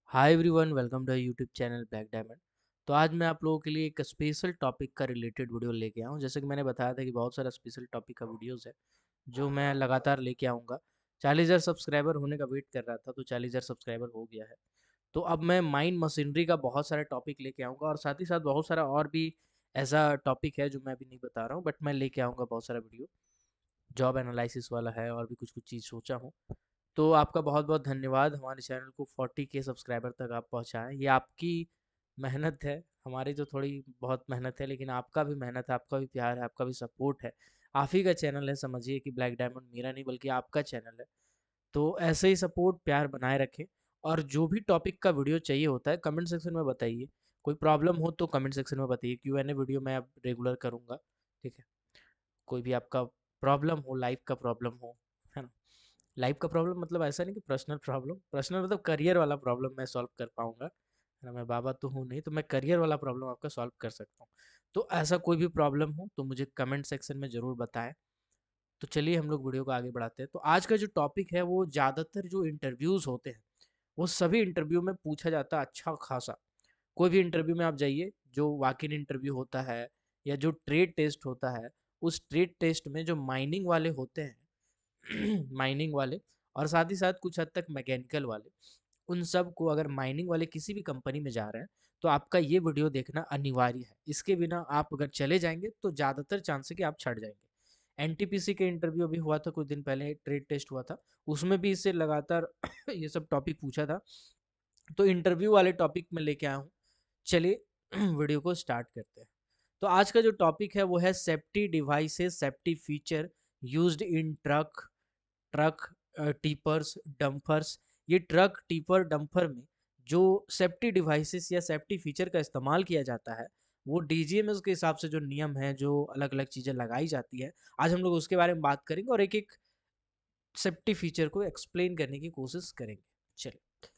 Hi everyone, welcome to YouTube channel Black Diamond. तो आज मैं आप लोगों के लिए एक स्पेशल टॉपिक का रिलेटेड वीडियो लेके आया हूँ। जैसे कि मैंने बताया था कि बहुत सारा स्पेशल टॉपिक का वीडियोस है जो मैं लगातार लेके आऊँगा। 40,000 सब्सक्राइबर होने का वेट कर रहा था, तो 40,000 सब्सक्राइबर हो गया है। तो अब मैं माइंड मशीनरी का बहुत सारा टॉपिक लेके आऊँगा और साथ ही साथ बहुत सारा और भी ऐसा टॉपिक है जो मैं अभी नहीं बता रहा हूँ, बट मैं लेके आऊँगा बहुत सारा वीडियो। जॉब एनालिसिस वाला है और भी कुछ कुछ चीज़ सोचा हूँ। तो आपका बहुत-बहुत धन्यवाद हमारे चैनल को 40 के सब्सक्राइबर तक आप पहुँचाएँ। ये आपकी मेहनत है, हमारी तो थोड़ी बहुत मेहनत है, लेकिन आपका भी मेहनत है, आपका भी प्यार है, आपका भी सपोर्ट है। आप ही का चैनल है, समझिए कि ब्लैक डायमंड मेरा नहीं बल्कि आपका चैनल है। तो ऐसे ही सपोर्ट, प्यार बनाए रखें और जो भी टॉपिक का वीडियो चाहिए होता है कमेंट सेक्शन में बताइए। कोई प्रॉब्लम हो तो कमेंट सेक्शन में बताइए, Q&A वीडियो मैं अब रेगुलर करूँगा, ठीक है? कोई भी आपका प्रॉब्लम हो, लाइफ़ का प्रॉब्लम हो, है ना? लाइफ का प्रॉब्लम मतलब ऐसा नहीं कि पर्सनल प्रॉब्लम, पर्सनल मतलब करियर वाला प्रॉब्लम मैं सॉल्व कर पाऊंगा, है ना? मैं बाबा तो हूँ नहीं, तो मैं करियर वाला प्रॉब्लम आपका सॉल्व कर सकता हूँ। तो ऐसा कोई भी प्रॉब्लम हो तो मुझे कमेंट सेक्शन में ज़रूर बताएं। तो चलिए हम लोग वीडियो को आगे बढ़ाते हैं। तो आज का जो टॉपिक है वो ज़्यादातर जो इंटरव्यूज़ होते हैं वो सभी इंटरव्यू में पूछा जाता है अच्छा खासा। कोई भी इंटरव्यू में आप जाइए, जो वॉक इन इंटरव्यू होता है या जो ट्रेड टेस्ट होता है, उस ट्रेड टेस्ट में जो माइनिंग वाले होते हैं माइनिंग वाले और साथ ही साथ कुछ हद तक मैकेनिकल वाले, उन सब को अगर माइनिंग वाले किसी भी कंपनी में जा रहे हैं तो आपका ये वीडियो देखना अनिवार्य है। इसके बिना आप अगर चले जाएंगे तो ज़्यादातर चांस है कि आप छट जाएंगे। एनटीपीसी के इंटरव्यू अभी हुआ था कुछ दिन पहले, ट्रेड टेस्ट हुआ था, उसमें भी इससे लगातार ये सब टॉपिक पूछा था। तो इंटरव्यू वाले टॉपिक में लेके आया हूँ। चलिए वीडियो को स्टार्ट करते हैं। तो आज का जो टॉपिक है वो है safety devices, safety feature used in truck, truck tippers, dumpers. ये ट्रक, टिपर, डंपर में जो सेफ्टी डिवाइसेस या सेफ्टी फीचर का इस्तेमाल किया जाता है, वो डीजीएमएस के हिसाब से जो नियम है, जो अलग अलग चीज़ें लगाई जाती है, आज हम लोग उसके बारे में बात करेंगे और एक एक सेफ्टी फीचर को एक्सप्लेन करने की कोशिश करेंगे। चलिए,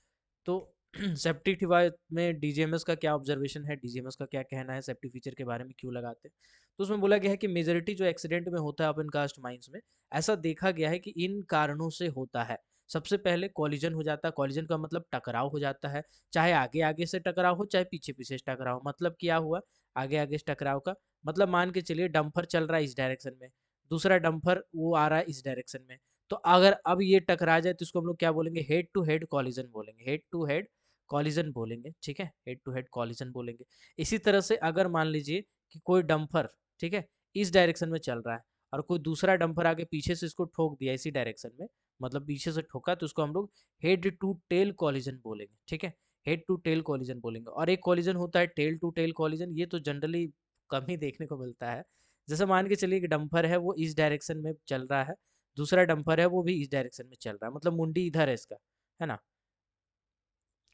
तो सेफ्टी डिवाइस में डीजीएमएस का क्या ऑब्जर्वेशन है, डीजीएमएस का क्या कहना है, सेफ्टी फीचर के बारे में क्यों लगाते हैं। तो उसमें बोला गया है कि मेजोरिटी जो एक्सीडेंट में होता है ओपन कास्ट माइंस में, ऐसा देखा गया है कि इन कारणों से होता है। सबसे पहले कॉलिजन हो जाता है। कॉलिजन का मतलब टकराव हो जाता है, चाहे आगे आगे से टकराव हो चाहे पीछे पीछे से टकराव हो। मतलब क्या हुआ आगे आगे से टकराव का मतलब, मान के चलिए डंपर चल रहा है इस डायरेक्शन में, दूसरा डंपर वो आ रहा है इस डायरेक्शन में। तो अगर अब ये टकरा जाए तो इसको हम लोग क्या बोलेंगे, हेड टू हेड कॉलिजन बोलेंगे, हेड टू हेड कॉलिजन बोलेंगे, ठीक है? हेड टू हेड कॉलिजन बोलेंगे। इसी तरह से अगर मान लीजिए कि कोई डंपर, ठीक है, इस डायरेक्शन में चल रहा है और कोई दूसरा डंपर आके पीछे से इसको ठोक दिया इसी डायरेक्शन में, मतलब पीछे से ठोका, तो उसको हम लोग हेड टू टेल कॉलिजन बोलेंगे, ठीक है? हेड टू टेल कॉलिजन बोलेंगे। और एक कॉलिजन होता है टेल टू टेल कॉलिजन, ये तो जनरली कम ही देखने को मिलता है। जैसे मान के चलिए कि डंपर है वो इस डायरेक्शन में चल रहा है, दूसरा डंपर है वो भी इस डायरेक्शन में चल रहा है, मतलब मुंडी इधर है इसका, है ना?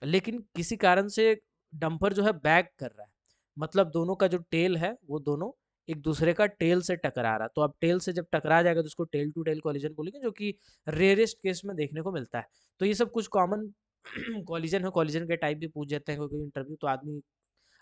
लेकिन किसी कारण से डंपर जो है बैक कर रहा है, मतलब दोनों का जो टेल है वो दोनों एक दूसरे का टेल से टकरा रहा है। तो अब टेल से जब टकरा जाएगा तो उसको टेल टू टेल कॉलिजन बोलेंगे, जो कि रेयरेस्ट केस में देखने को मिलता है। तो ये सब कुछ कॉमन कॉलिजन है। कॉलिजन के टाइप भी पूछ जाते हैं क्योंकि इंटरव्यू, तो आदमी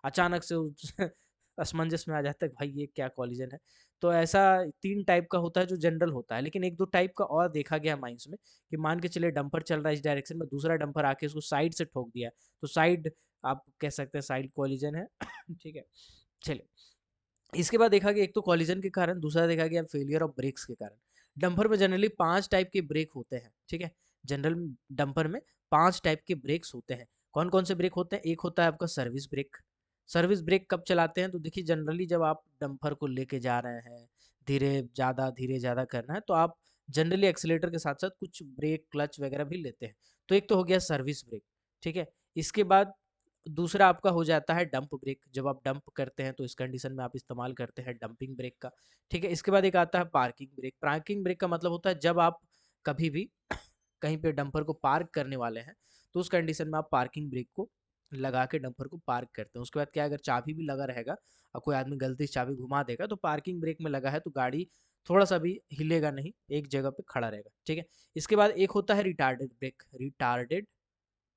अचानक से असमंजस में आ जाता है कि भाई ये क्या कॉलिजन है। तो ऐसा 3 टाइप का होता है जो जनरल होता है, लेकिन 1-2 टाइप का और देखा गया माइंस में कि मान के चलिए डंपर चल रहा है इस डायरेक्शन में, दूसरा डंपर आके इसको साइड से ठोक दिया, तो साइड, आप कह सकते हैं साइड कॉलिजन है। ठीक है, चलिए। इसके बाद देखा गया एक तो कॉलिजन के कारण, दूसरा देखा गया फेलियर ऑफ ब्रेक्स के कारण। डंपर में जनरली 5 टाइप के ब्रेक होते हैं, ठीक है? जनरल डंपर में 5 टाइप के ब्रेक्स होते हैं। कौन कौन से ब्रेक होते हैं? एक होता है आपका सर्विस ब्रेक। सर्विस ब्रेक कब चलाते हैं? तो देखिए जनरली जब आप डंपर को लेके जा रहे हैं, धीरे ज़्यादा करना है, तो आप जनरली एक्सीलेटर के साथ साथ कुछ ब्रेक, क्लच वगैरह भी लेते हैं। तो एक तो हो गया सर्विस ब्रेक, ठीक है? इसके बाद दूसरा आपका हो जाता है डंप ब्रेक। जब आप डंप करते हैं तो इस कंडीशन में आप इस्तेमाल करते हैं डंपिंग ब्रेक का, ठीक है? इसके बाद एक आता है पार्किंग ब्रेक। पार्किंग ब्रेक का मतलब होता है जब आप कभी भी कहीं पे डंपर को पार्क करने वाले हैं, तो उस कंडीशन में आप पार्किंग ब्रेक को लगा के डंपर को पार्क करते हैं। उसके बाद क्या, अगर चाबी भी लगा रहेगा और कोई आदमी गलती से चाबी घुमा देगा तो पार्किंग ब्रेक में लगा है तो गाड़ी थोड़ा सा भी हिलेगा नहीं, एक जगह पे खड़ा रहेगा, ठीक है? इसके बाद एक होता है रिटार्डेड ब्रेक, रिटार्डेड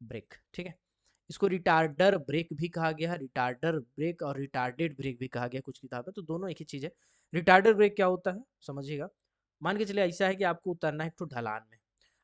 ब्रेक, ठीक है? इसको रिटार्डर ब्रेक भी कहा गया है, रिटार्डर ब्रेक और रिटार्डेड ब्रेक भी कहा गया कुछ किताब में, तो दोनों एक ही चीज़ है। रिटार्डर ब्रेक क्या होता है समझिएगा। मान के चलिए ऐसा है कि आपको उतरना है एक तो ढलान में,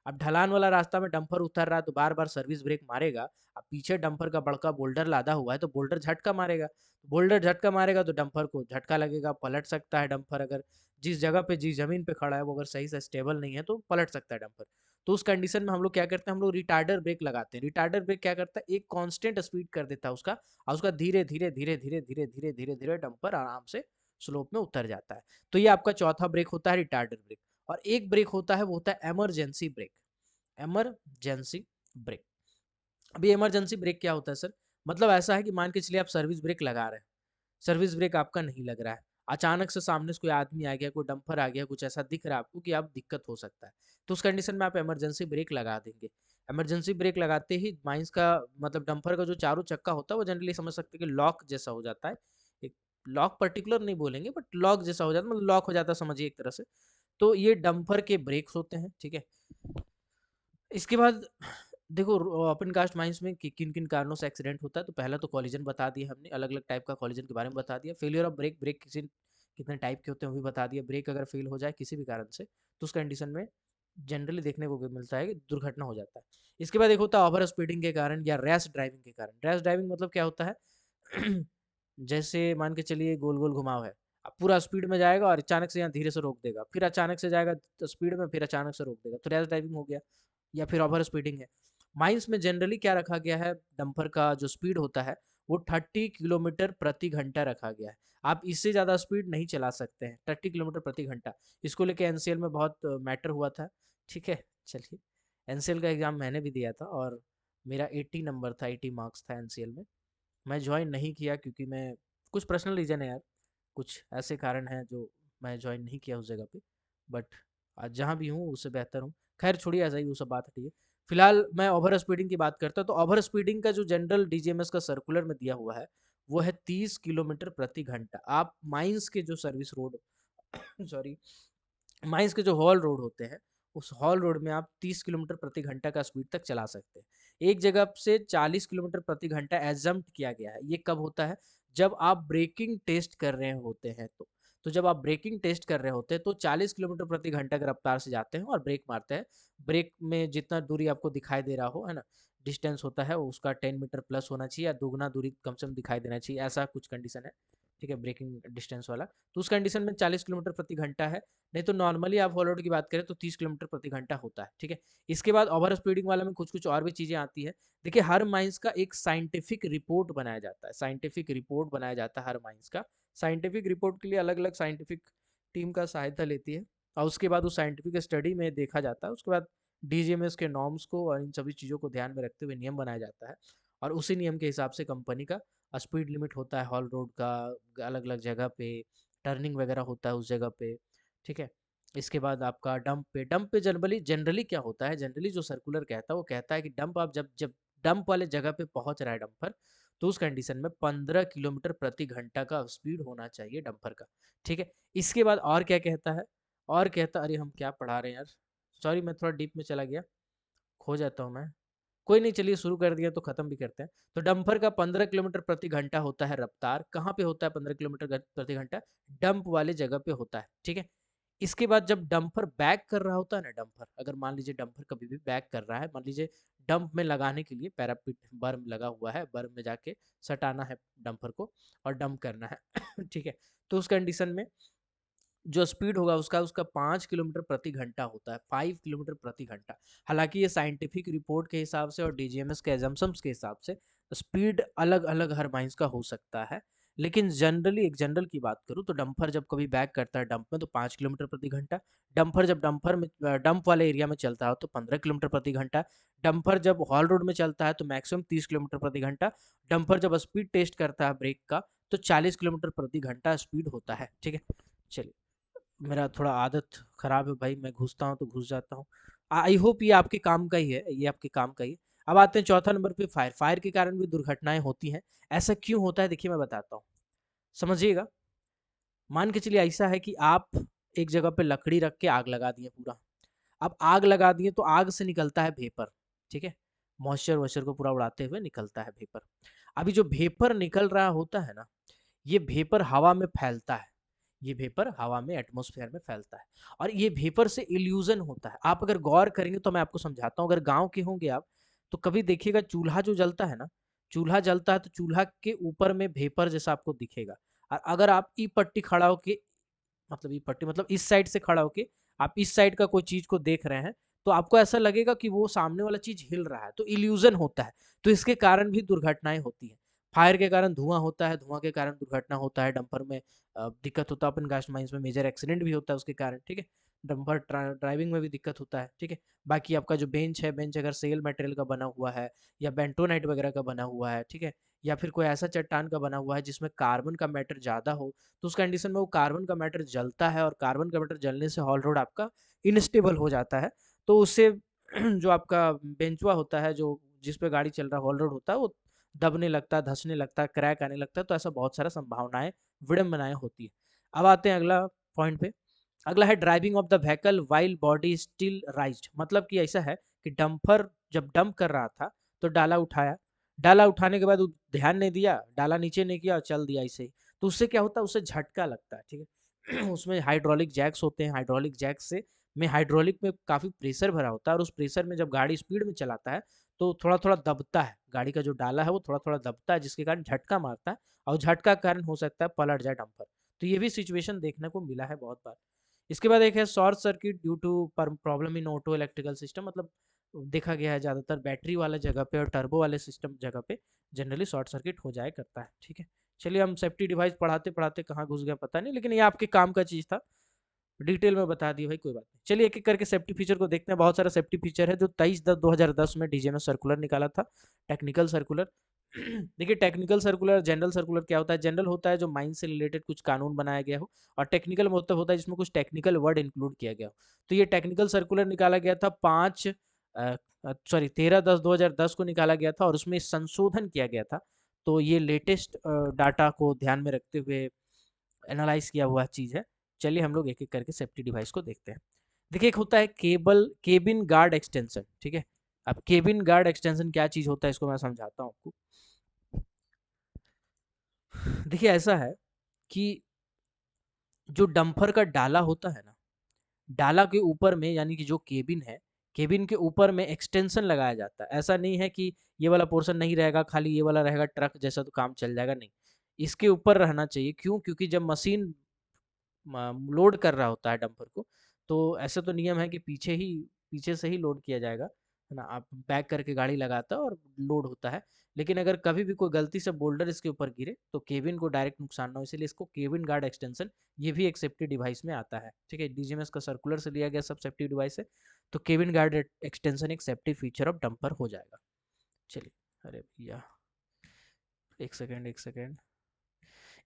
अब ढलान वाला रास्ता में डंपर उतर रहा है तो बार बार सर्विस ब्रेक मारेगा। अब पीछे डंपर का बड़का बोल्डर लादा हुआ है तो बोल्डर झटका मारेगा, बोल्डर झटका मारेगा तो डंपर को झटका लगेगा, पलट सकता है डंपर। अगर जिस जगह पे जिस जमीन पे खड़ा है वो अगर सही से स्टेबल नहीं है तो पलट सकता है डंपर। तो उस कंडीशन में हम लोग क्या करते हैं, हम लोग रिटार्डर ब्रेक लगाते हैं। रिटार्डर ब्रेक क्या करता है, एक कांस्टेंट स्पीड कर देता है उसका, और उसका धीरे धीरे धीरे धीरे धीरे धीरे धीरे धीरे डंपर आराम से स्लोप में उतर जाता है। तो ये आपका चौथा ब्रेक होता है रिटार्डर ब्रेक। और एक ब्रेक होता है वो होता है इमरजेंसी ब्रेक। Emergency brake. अभी इमरजेंसी ब्रेक क्या होता है सर, मतलब ऐसा है कि मान के चलिए आप सर्विस ब्रेक लगा रहे हैं, सर्विस ब्रेक आपका नहीं लग रहा है, अचानक से सामने से कोई आदमी आ गया, कोई डंपर आ गया, कुछ ऐसा दिख रहा है आपको कि आप दिक्कत हो सकता है, तो उस कंडीशन में आप इमरजेंसी ब्रेक लगा देंगे। इमरजेंसी ब्रेक लगाते ही माइंस का मतलब डंपर का जो चारों चक्का होता है वो जनरली समझ सकते हैं कि लॉक जैसा हो जाता है। एक लॉक पर्टिकुलर नहीं बोलेंगे बट लॉक जैसा हो जाता है, मतलब लॉक हो जाता है समझिए एक तरह से। तो ये डंपर के ब्रेक्स होते हैं, ठीक है। इसके बाद देखो ओपन कास्ट माइंस में किन किन कारणों से एक्सीडेंट होता है, तो पहला तो कॉलिजन बता दिया हमने, अलग अलग टाइप का कॉलिजन के बारे में बता दिया। फेलियर ऑफ ब्रेक, ब्रेक किसी कितने टाइप के होते हैं वो भी बता दिया। ब्रेक अगर फेल हो जाए किसी भी कारण से तो उस कंडीशन में जनरली देखने को मिलता है कि दुर्घटना हो जाता है। इसके बाद एक होता है ओवर स्पीडिंग के कारण या रैश ड्राइविंग के कारण। रैश ड्राइविंग मतलब क्या होता है जैसे मान के चलिए गोल गोल घुमाव है, अब पूरा स्पीड में जाएगा और अचानक से यहाँ धीरे से रोक देगा, फिर अचानक से जाएगा तो स्पीड में, फिर अचानक से रोक देगा, तो रैश ड्राइविंग हो गया। या फिर ओवर स्पीडिंग है। माइंस में जनरली क्या रखा गया है, डंपर का जो स्पीड होता है वो 30 किलोमीटर प्रति घंटा रखा गया है। आप इससे ज़्यादा स्पीड नहीं चला सकते हैं, 30 किलोमीटर प्रति घंटा। इसको लेके एनसीएल में बहुत मैटर हुआ था, ठीक है। चलिए, एनसीएल का एग्ज़ाम मैंने भी दिया था और मेरा 80 नंबर था, 80 मार्क्स था एनसीएल में। मैं ज्वाइन नहीं किया क्योंकि मैं कुछ पर्सनल रीज़न है यार, कुछ ऐसे कारण हैं जो मैं ज्वाइन नहीं किया उस जगह पे। बट आज जहाँ भी हूँ उससे बेहतर हूँ। खैर छोड़िए, ऐसा ही वो सब बात हटिए। फिलहाल मैं ओवर स्पीडिंग की बात करता हूँ, तो ओवर स्पीडिंग का जो जनरल डीजीएमएस का सर्कुलर में दिया हुआ है वो है 30 किलोमीटर प्रति घंटा। आप माइंस के जो सर्विस रोड सॉरी माइंस के जो हॉल रोड होते हैं उस हॉल रोड में आप 30 किलोमीटर प्रति घंटा का स्पीड तक चला सकते हैं। एक जगह से 40 किलोमीटर प्रति घंटा एग्जम्प्ट किया गया है। ये कब होता है, जब आप ब्रेकिंग टेस्ट कर रहे होते हैं तो जब आप ब्रेकिंग टेस्ट कर रहे होते हैं तो 40 किलोमीटर प्रति घंटा की रफ्तार से जाते हैं और ब्रेक मारते हैं। ब्रेक में जितना दूरी आपको दिखाई दे रहा हो, है ना, डिस्टेंस होता है उसका 10 मीटर प्लस होना चाहिए या दुगना दूरी कम से कम दिखाई देना चाहिए, ऐसा कुछ कंडीशन है, ठीक है, ब्रेकिंग डिस्टेंस वाला। तो उस कंडीशन में 40 किलोमीटर प्रति घंटा है। नहीं तो नॉर्मली आप फॉलो रोड की बात करें तो 30 किलोमीटर प्रति घंटा होता है, ठीक है। इसके बाद ओवर स्पीडिंग वाला में कुछ कुछ और भी चीज़ें आती है। देखिए, हर माइंस का एक साइंटिफिक रिपोर्ट बनाया जाता है, साइंटिफिक रिपोर्ट बनाया जाता है हर माइंस का। साइंटिफिक रिपोर्ट के लिए अलग अलग साइंटिफिक टीम का सहायता लेती है और उसके बाद उस साइंटिफिक स्टडी में देखा जाता है। उसके बाद डीजीएमएस के नॉर्म्स को और इन सभी चीज़ों को ध्यान में रखते हुए नियम बनाया जाता है और उसी नियम के हिसाब से कंपनी का स्पीड लिमिट होता है हॉल रोड का, अलग अलग जगह पे टर्निंग वगैरह होता है उस जगह पे, ठीक है। इसके बाद आपका डंप पे जनरली जनरली क्या होता है, जनरली जो सर्कुलर कहता है वो कहता है कि डंप आप जब जब डंप वाले जगह पे पहुंच रहा है डंपर, तो उस कंडीशन में 15 किलोमीटर प्रति घंटा का स्पीड होना चाहिए डंपर का, ठीक है। इसके बाद और क्या कहता है, और कहता, अरे हम क्या पढ़ा रहे हैं यार, सॉरी मैं थोड़ा डीप में चला गया, खो जाता हूँ मैं। कोई नहीं, चलिए शुरू कर दिया तो खत्म भी करते हैं। तो डंपर का 15 किलोमीटर प्रति घंटा होता है रफ्तार। कहाँ पे होता है 15 किलोमीटर प्रति घंटा, डंप वाले जगह पे होता है, ठीक है। इसके बाद जब डंपर बैक कर रहा होता है ना, डंपर अगर मान लीजिए डंपर कभी भी बैक कर रहा है, मान लीजिए डंप में लगाने के लिए पैरापिट बर्म लगा हुआ है, बर्म में जाके सटाना है डंपर को और डंप करना है ठीक है। तो उस कंडीशन में जो स्पीड होगा उसका उसका 5 किलोमीटर प्रति घंटा होता है, 5 किलोमीटर प्रति घंटा। हालांकि ये साइंटिफिक रिपोर्ट के हिसाब से और डीजीएमएस के एजम्पशंस के हिसाब से स्पीड अलग अलग हर माइंस का हो सकता है, लेकिन जनरली एक जनरल की बात करूँ तो डंपर जब कभी बैक करता है डंप में तो 5 किलोमीटर प्रति घंटा। डंपर जब डंपर में डंप वाले एरिया में चलता है तो 15 किलोमीटर प्रति घंटा। डंपर जब हॉल रोड में चलता है तो मैक्सिमम 30 किलोमीटर प्रति घंटा। डंपर जब स्पीड टेस्ट करता है ब्रेक का तो 40 किलोमीटर प्रति घंटा स्पीड होता है, ठीक है। चलिए, मेरा थोड़ा आदत खराब है भाई, मैं घुसता हूँ तो घुस जाता हूँ। आई होप ये आपके काम का ही है, ये आपके काम का ही है। अब आते हैं चौथा नंबर पे, फायर। फायर के कारण भी दुर्घटनाएं होती हैं। ऐसा क्यों होता है, देखिए मैं बताता हूँ, समझिएगा। मान के चलिए ऐसा है कि आप एक जगह पे लकड़ी रख के आग लगा दिए पूरा। अब आग लगा दिए तो आग से निकलता है भेपर, ठीक है, मॉइस्चर वॉइस्चर को पूरा उड़ाते हुए निकलता है भेपर। अभी जो भेपर निकल रहा होता है ना, ये भेपर हवा में फैलता है। ये वेपर हवा में एटमॉस्फेयर में फैलता है और ये वेपर से इल्यूजन होता है। आप अगर गौर करेंगे तो मैं आपको समझाता हूँ, अगर गांव के होंगे आप तो कभी देखिएगा चूल्हा जो जलता है ना, चूल्हा जलता है तो चूल्हा के ऊपर में वेपर जैसा आपको दिखेगा। और अगर आप ई पट्टी खड़ा होके, मतलब ये पट्टी मतलब इस साइड से खड़ा होके आप इस साइड का कोई चीज को देख रहे हैं तो आपको ऐसा लगेगा कि वो सामने वाला चीज हिल रहा है, तो इल्यूजन होता है। तो इसके कारण भी दुर्घटनाएं होती हैं। फायर के कारण धुआं होता है, धुआं के कारण दुर्घटना होता है, डंपर में दिक्कत होता है, ओपन कास्ट माइंस में मेजर एक्सीडेंट भी होता है उसके कारण, ठीक है। डंपर ड्राइविंग में भी दिक्कत होता है, ठीक है। बाकी आपका जो बेंच है, बेंच अगर सेल मटेरियल का बना हुआ है या बेंटोनाइट वगैरह का बना हुआ है, ठीक है, या फिर कोई ऐसा चट्टान का बना हुआ है जिसमें कार्बन का मैटर ज्यादा हो, तो उस कंडीशन में वो कार्बन का मैटर जलता है और कार्बन का मैटर जलने से हॉल रोड आपका इनस्टेबल हो जाता है। तो उससे जो आपका बेंचवा होता है, जो जिस पे गाड़ी चल रहा है, हॉल रोड होता है, वो दबने लगता है, धंसने लगता है, क्रैक आने लगता है। तो ऐसा बहुत सारा संभावनाएं, विडंबनाएं होती है। अब आते हैं अगला पॉइंट पे। अगला है driving of the vehicle while body still राइज्ड। मतलब कि ऐसा है कि डंपर जब डंप कर रहा था तो डाला उठाया, डाला उठाने के बाद वो ध्यान नहीं दिया, डाला नीचे नहीं किया और चल दिया ऐसे ही। तो उससे क्या होता है, उससे झटका लगता है, ठीक है। उसमें हाइड्रोलिक जैक्स होते हैं, हाइड्रोलिक जैक से में हाइड्रोलिक में काफी प्रेशर भरा होता है और उस प्रेशर में जब गाड़ी स्पीड में चलाता है तो थोड़ा थोड़ा दबता है, गाड़ी का जो डाला है वो थोड़ा थोड़ा दबता है, जिसके कारण झटका मारता है और झटका के कारण हो सकता है पलट जाए डंपर। तो ये भी सिचुएशन देखने को मिला है बहुत बार। इसके बाद एक है short circuit due to problem in auto electrical system. मतलब देखा गया है ज़्यादातर बैटरी वाले जगह पे और टर्बो वाले सिस्टम जगह पे जनरली शॉर्ट सर्किट हो जाया करता है, ठीक है। चलिए, हम सेफ्टी डिवाइस पढ़ाते पढ़ाते कहाँ घुस गया पता नहीं, लेकिन ये आपके काम का चीज़ था, डिटेल में बता दिया भाई, कोई बात नहीं। चलिए एक एक करके सेफ्टी फीचर को देखते हैं। बहुत सारा सेफ्टी फीचर है जो 23/10/2010 में डीजीएमए सर्कुलर निकाला था, टेक्निकल सर्कुलर। देखिए, टेक्निकल सर्कुलर, जनरल सर्कुलर क्या होता है? जनरल होता है जो माइन से रिलेटेड कुछ कानून बनाया गया हो, और टेक्निकल मतलब होता है जिसमें कुछ टेक्निकल वर्ड इंक्लूड किया गया हो। तो ये टेक्निकल सर्कुलर निकाला गया था 13/10/2010 को निकाला गया था और उसमें संशोधन किया गया था। तो ये लेटेस्ट डाटा को ध्यान में रखते हुए एनालाइज किया हुआ चीज़ है। चलिए हम लोग एक एक करके सेफ्टी डिवाइस को देखते हैं। देखिए, एक होता है केबिन गार्ड एक्सटेंशन, ठीक है। अब केबिन गार्ड एक्सटेंशन क्या चीज़ होता है, इसको मैं समझाता हूँ आपको। देखिए, ऐसा है कि जो डंपर का डाला होता है ना, डाला के ऊपर में यानी कि जो केबिन है, केबिन के ऊपर में एक्सटेंशन लगाया जाता है। ऐसा नहीं है कि ये वाला पोर्शन नहीं रहेगा, खाली ये वाला रहेगा ट्रक जैसा तो काम चल जाएगा, नहीं। इसके ऊपर रहना चाहिए। क्यों? क्योंकि जब मशीन लोड कर रहा होता है डंपर को, तो ऐसा तो नियम है कि पीछे से ही लोड किया जाएगा, है ना। आप बैक करके गाड़ी लगाता है और लोड होता है। लेकिन अगर कभी भी कोई गलती से बोल्डर इसके ऊपर गिरे तो केबिन को डायरेक्ट नुकसान ना हो, इसलिए इसको केबिन गार्ड एक्सटेंशन, ये भी एक सेफ्टी डिवाइस में आता है, ठीक है। डीजीएमएस का सर्कुलर से लिया गया सब सेफ्टी डिवाइस है। तो केबिन गार्ड एक्सटेंशन एक सेफ्टी फीचर ऑफ डंपर हो जाएगा। चलिए, अरे भैया, एक सेकेंड एक सेकेंड।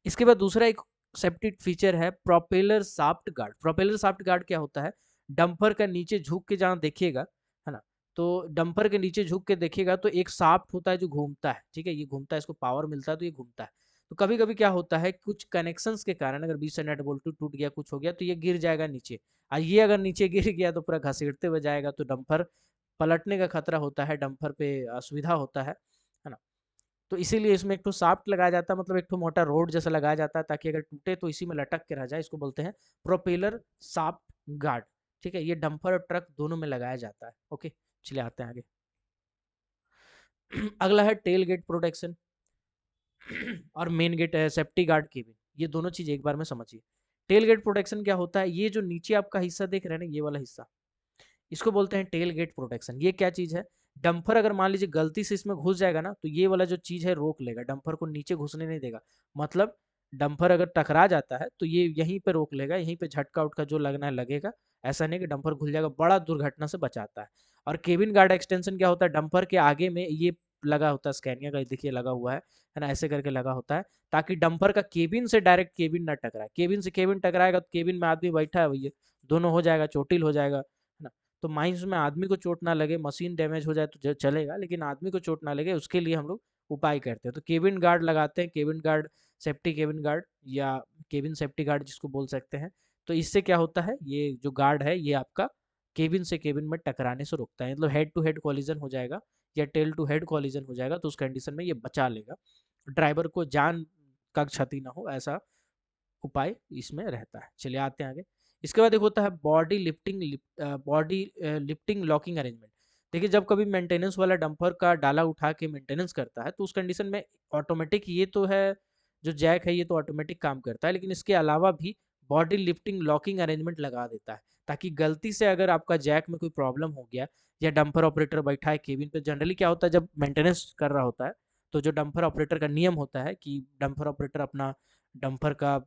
इसके बाद दूसरा एक सेफ्टी फीचर है propeller shaft guard. Propeller shaft guard क्या होता है? डंपर का नीचे झुक के जहाँ देखिएगा, है ना, तो डंपर के नीचे झुक के देखिएगा तो एक शाफ्ट होता है जो घूमता है, ठीक है। ये घूमता है, इसको पावर मिलता है तो ये घूमता है। तो कभी कभी क्या होता है, कुछ कनेक्शंस के कारण अगर बीच से नट बोल्ट टूट गया, कुछ हो गया, तो ये गिर जाएगा नीचे। और ये अगर नीचे गिर गया तो पूरा घसीटते हुए जाएगा, तो डंपर पलटने का खतरा होता है, डंपर पे असुविधा होता है ना। तो इसीलिए इसमें एक तो शाफ्ट लगाया जाता है, मतलब एक तो मोटा रोड जैसा लगाया जाता है ताकि अगर टूटे तो इसी में लटक के रह जाए। इसको बोलते हैं प्रोपेलर शाफ्ट गार्ड, ठीक है। ये डंपर और ट्रक दोनों में लगाया जाता है। ओके, चलिए आते हैं आगे। अगला है टेल गेट प्रोटेक्शन और मेन गेट है सेफ्टी गार्ड केबिन। ये दोनों चीज एक बार में समझिए। टेल गेट प्रोटेक्शन क्या होता है? ये जो नीचे आपका हिस्सा देख रहे हैं ना, ये वाला हिस्सा, इसको बोलते हैं टेल गेट प्रोटेक्शन। ये क्या चीज है? डंपर अगर मान लीजिए गलती से इसमें घुस जाएगा ना, तो ये वाला जो चीज है रोक लेगा, डंपर को नीचे घुसने नहीं देगा। मतलब डंपर अगर टकरा जाता है तो ये यहीं पे रोक लेगा, यहीं पे झटका उटका जो लगना है लगेगा। ऐसा नहीं कि डंपर घुल जाएगा, बड़ा दुर्घटना से बचाता है। और केबिन गार्ड एक्सटेंशन क्या होता है? डंपर के आगे में ये लगा होता है, स्कैनिया का देखिए लगा हुआ है ना, ऐसे करके लगा होता है ताकि डंपर का केबिन से डायरेक्ट केबिन ना टकराए। केबिन से केबिन टकराएगा तो केबिन में आदमी बैठा है भैया, दोनों हो जाएगा, चोटिल हो जाएगा, है ना। तो माइंस में आदमी को चोट ना लगे, मशीन डैमेज हो जाए तो चलेगा, लेकिन आदमी को चोट ना लगे उसके लिए हम लोग उपाय करते हैं। तो केबिन गार्ड लगाते हैं, cabin guard, safety cabin guard या केबिन सेफ्टी गार्ड जिसको बोल सकते हैं। तो इससे क्या होता है, ये जो गार्ड है ये आपका केबिन से केबिन में टकराने से रोकता है। मतलब हेड टू हेड कॉलिजन हो जाएगा या टेल टू हेड कॉलिजन हो जाएगा तो उस कंडीशन में ये बचा लेगा, ड्राइवर को जान का क्षति ना हो, ऐसा उपाय इसमें रहता है। चलिए आते हैं आगे। इसके बाद एक होता है बॉडी लिफ्टिंग लॉकिंग अरेंजमेंट। देखिए जब कभी मेंटेनेंस वाला डंपर का डाला उठा के मेंटेनेंस करता है तो उस कंडीशन में ऑटोमेटिक ये तो है, जो जैक है ये तो ऑटोमेटिक काम करता है, लेकिन इसके अलावा भी बॉडी लिफ्टिंग लॉकिंग अरेंजमेंट लगा देता है, ताकि गलती से अगर आपका जैक में कोई प्रॉब्लम हो गया या डंपर ऑपरेटर बैठा है केबिन पे, जनरली क्या होता है जब मेंटेनेंस कर रहा होता है तो जो डंपर ऑपरेटर का नियम होता है कि डंपर ऑपरेटर अपना डंपर का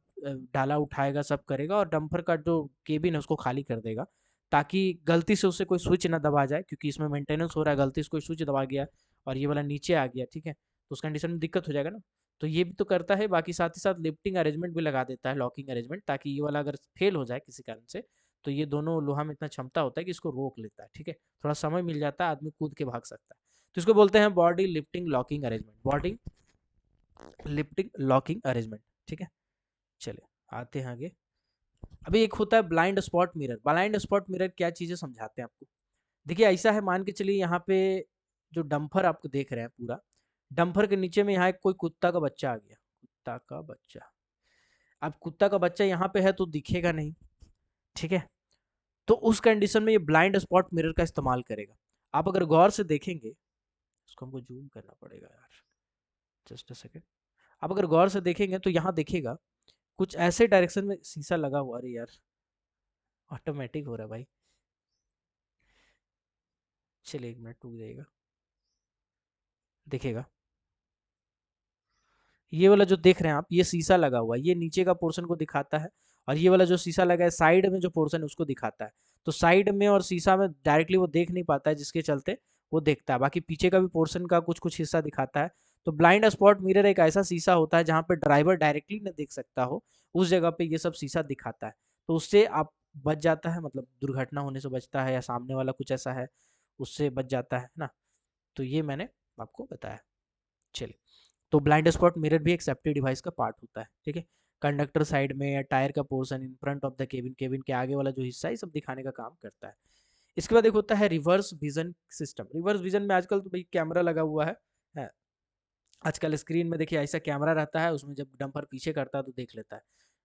डाला उठाएगा, सब करेगा और डंपर का जो केबिन है उसको खाली कर देगा, ताकि गलती से उससे कोई स्विच ना दबा जाए, क्योंकि इसमें मेंटेनेंस हो रहा है, गलती से कोई स्विच दबा गया और ये वाला नीचे आ गया, ठीक है, तो उस कंडीशन में दिक्कत हो जाएगा ना। तो ये भी तो करता है, बाकी साथ ही साथ लिफ्टिंग अरेंजमेंट भी लगा देता है, लॉकिंग अरेंजमेंट, ताकि ये वाला अगर फेल हो जाए किसी कारण से तो ये दोनों लोहा में इतना क्षमता होता है कि इसको रोक लेता है, ठीक है, थोड़ा समय मिल जाता है, आदमी कूद के भाग सकता है। तो इसको बोलते हैं body lifting locking arrangement, body lifting locking arrangement, ठीक है। चलिए आते हैं आगे। अभी एक होता है blind spot mirror. Blind spot mirror क्या चीजें समझाते हैं आपको। देखिए ऐसा है, मान के चलिए यहाँ पे जो डंपर आपको देख रहे हैं पूरा, डंपर के नीचे में यहाँ एक कोई कुत्ता का बच्चा आ गया, कुत्ता का बच्चा। अब कुत्ता का बच्चा यहाँ पे है तो दिखेगा नहीं, ठीक है, तो उस कंडीशन में ये ब्लाइंड स्पॉट मिरर का इस्तेमाल करेगा। आप अगर गौर से देखेंगे, इसको हमको जूम करना पड़ेगा यार, जस्ट अ सेकेंड। आप अगर गौर से देखेंगे तो यहाँ देखेगा कुछ ऐसे डायरेक्शन में शीशा लगा हुआ। अरे यार ऑटोमेटिक हो रहा है भाई, चलिए 1 मिनट रुक जाइएगा, देखेगा। ये वाला जो देख रहे हैं आप, ये शीशा लगा हुआ है, ये नीचे का पोर्शन को दिखाता है, और ये वाला जो शीशा लगा है साइड में जो पोर्शन है उसको दिखाता है। तो साइड में और शीशा में डायरेक्टली वो देख नहीं पाता है, जिसके चलते वो देखता है, बाकी पीछे का भी पोर्शन का कुछ कुछ हिस्सा दिखाता है। तो ब्लाइंड स्पॉट मिरर एक ऐसा शीशा होता है जहाँ पे ड्राइवर डायरेक्टली न देख सकता हो, उस जगह पे ये सब शीशा दिखाता है। तो उससे आप बच जाता है, मतलब दुर्घटना होने से बचता है, या सामने वाला कुछ ऐसा है उससे बच जाता है ना। तो ये मैंने आपको बताया। चलिए, तो ब्लाइंड स्पॉट मिरर भी एक सेफ्टी डिवाइस का पार्ट होता है, ठीक है। कंडक्टर साइड में या टायर का portion in front of the cabin, cabin के आगे वाला जो हिस्सा है, सब दिखाने का काम करता है। इसके बाद एक होता है reverse vision system. Reverse vision में आजकल तो भाई कैमरा लगा हुआ है। आजकल स्क्रीन में देखिए ऐसा कैमरा रहता है, उसमें जब डंपर पीछे करता है तो देख लेता है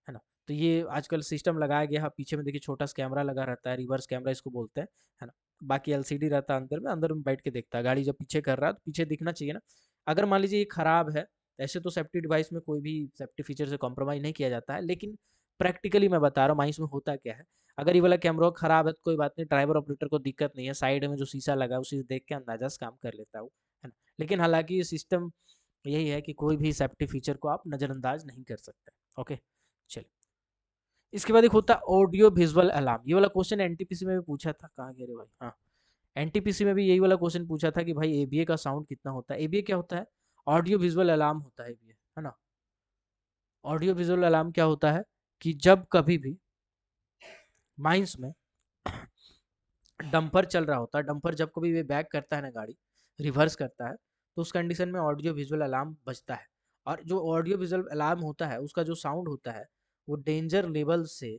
ना। तो ये आजकल सिस्टम लगाया गया है, पीछे में देखिए छोटा सा कैमरा लगा रहता है, रिवर्स कैमरा इसको बोलते हैं, है ना। बाकी एलसीडी रहता है अंदर में बैठ के देखता है, गाड़ी जब पीछे कर रहा है तो पीछे दिखना चाहिए ना। अगर मान लीजिए ये खराब है, ऐसे तो सेफ्टी डिवाइस में कोई भी सेफ्टी फीचर से कॉम्प्रोमाइज़ नहीं किया जाता है, लेकिन प्रैक्टिकली मैं बता रहा हूँ माइंस में होता क्या है। अगर ये वाला कैमरा खराब है तो कोई बात नहीं, ड्राइवर ऑपरेटर को दिक्कत नहीं है, साइड में जो शीशा लगा है उसी से देख के अंदाजा से काम कर लेता है वो, है ना। लेकिन हालांकि ये सिस्टम यही है कि कोई भी सेफ्टी फीचर को आप नज़रअंदाज नहीं कर सकते। ओके, चलिए। इसके बाद एक होता है ऑडियो विजुअल अलार्म। ये वाला क्वेश्चन एनटीपीसी में भी पूछा था, कहाँ गया रे भाई, हाँ, एनटीपीसी में भी यही वाला क्वेश्चन पूछा था कि भाई एबीए का साउंड कितना होता है। एबीए क्या होता है, ऑडियो विजुअल अलार्म होता है एबीए, है ना। ऑडियो विजुअल अलार्म क्या होता है कि जब कभी भी माइंस में डंपर चल रहा होता है, डंपर जब कभी भी बैक करता है ना, गाड़ी रिवर्स करता है, तो उस कंडीशन में ऑडियो विजुअल अलार्म बजता है। और जो ऑडियो विजुअल अलार्म होता है उसका जो साउंड होता है वो डेंजर लेवल से